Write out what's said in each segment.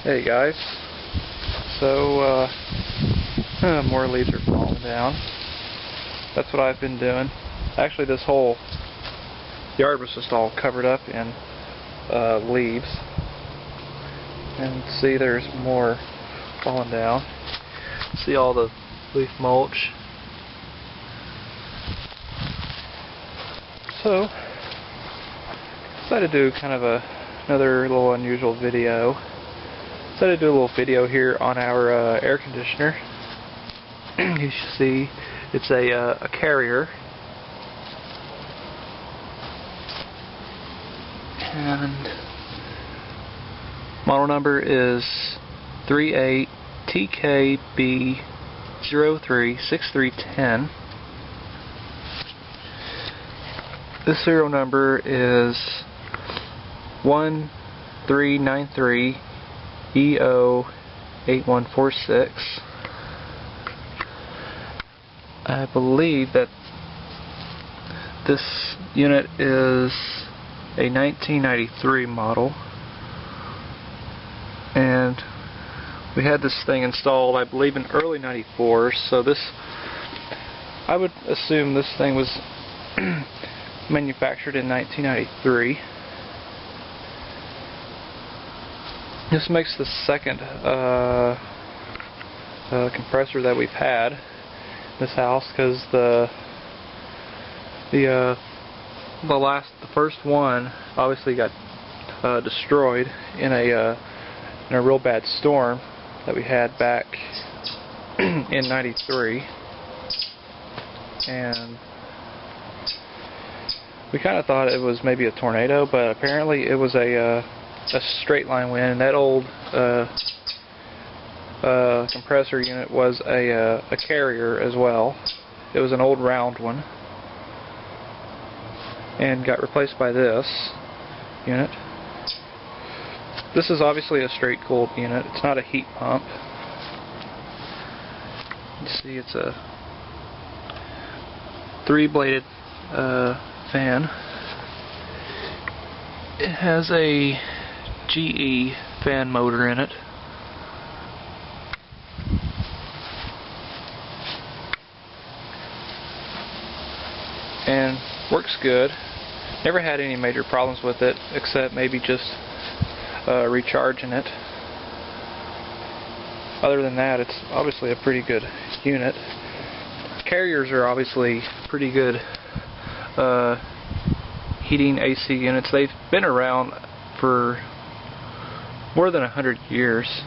Hey guys, so more leaves are falling down. That's what I've been doing. Actually, this whole yard was just all covered up in leaves. And see, there's more falling down. See all the leaf mulch. So, decided to do kind of another little unusual video. Decided to do a little video here on our air conditioner. You should see it's a Carrier, and model number is 38TKB036310. The serial number is 1393EO8146. I believe that this unit is a 1993 model, and we had this thing installed, I believe, in early '94. So I would assume this thing was manufactured in 1993. This makes the second compressor that we've had in this house, because the first one obviously got destroyed in a real bad storm that we had back in '93, and we kind of thought it was maybe a tornado, but apparently it was a straight line wind. And that old compressor unit was a Carrier as well. It was an old round one, and got replaced by this unit. This is obviously a straight cooled unit. It's not a heat pump. You see, it's a 3-bladed fan. It has a GE fan motor in it. And works good. Never had any major problems with it, except maybe just recharging it. Other than that, it's obviously a pretty good unit. Carriers are obviously pretty good heating AC units. They've been around for more than 100 years.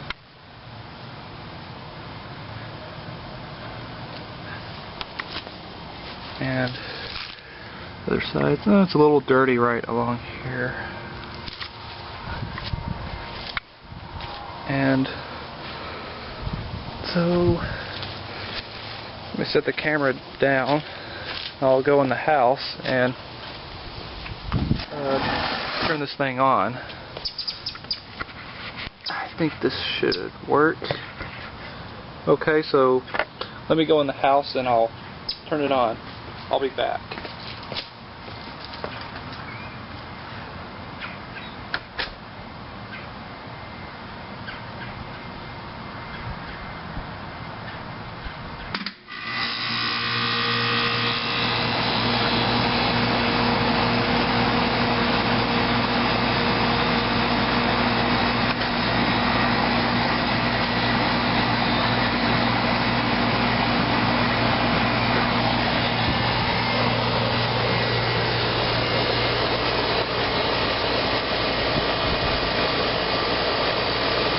And other side, oh, it's a little dirty right along here. And so let me set the camera down. I'll go in the house and turn this thing on. I think this should work. Okay, so let me go in the house and I'll turn it on. I'll be back.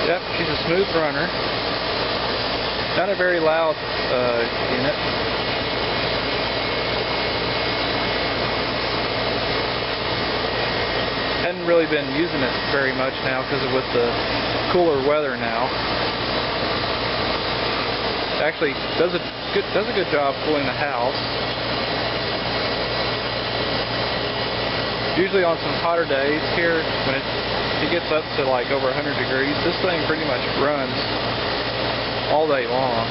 Yep, she's a smooth runner. Not a very loud unit. Hadn't really been using it very much now because with the cooler weather now. It actually does a good job cooling the house. Usually on some hotter days here, when it gets up to like over 100 degrees, this thing pretty much runs all day long.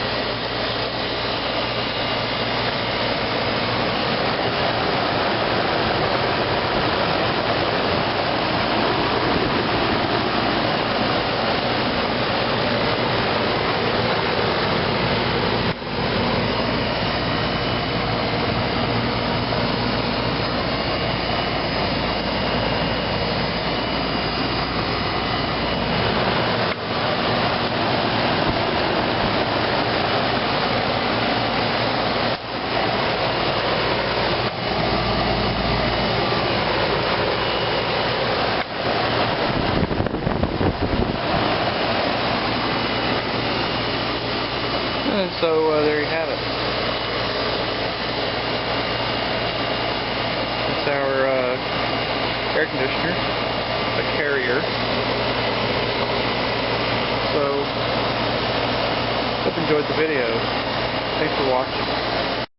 conditioner, a Carrier. So, hope you enjoyed the video. Thanks for watching.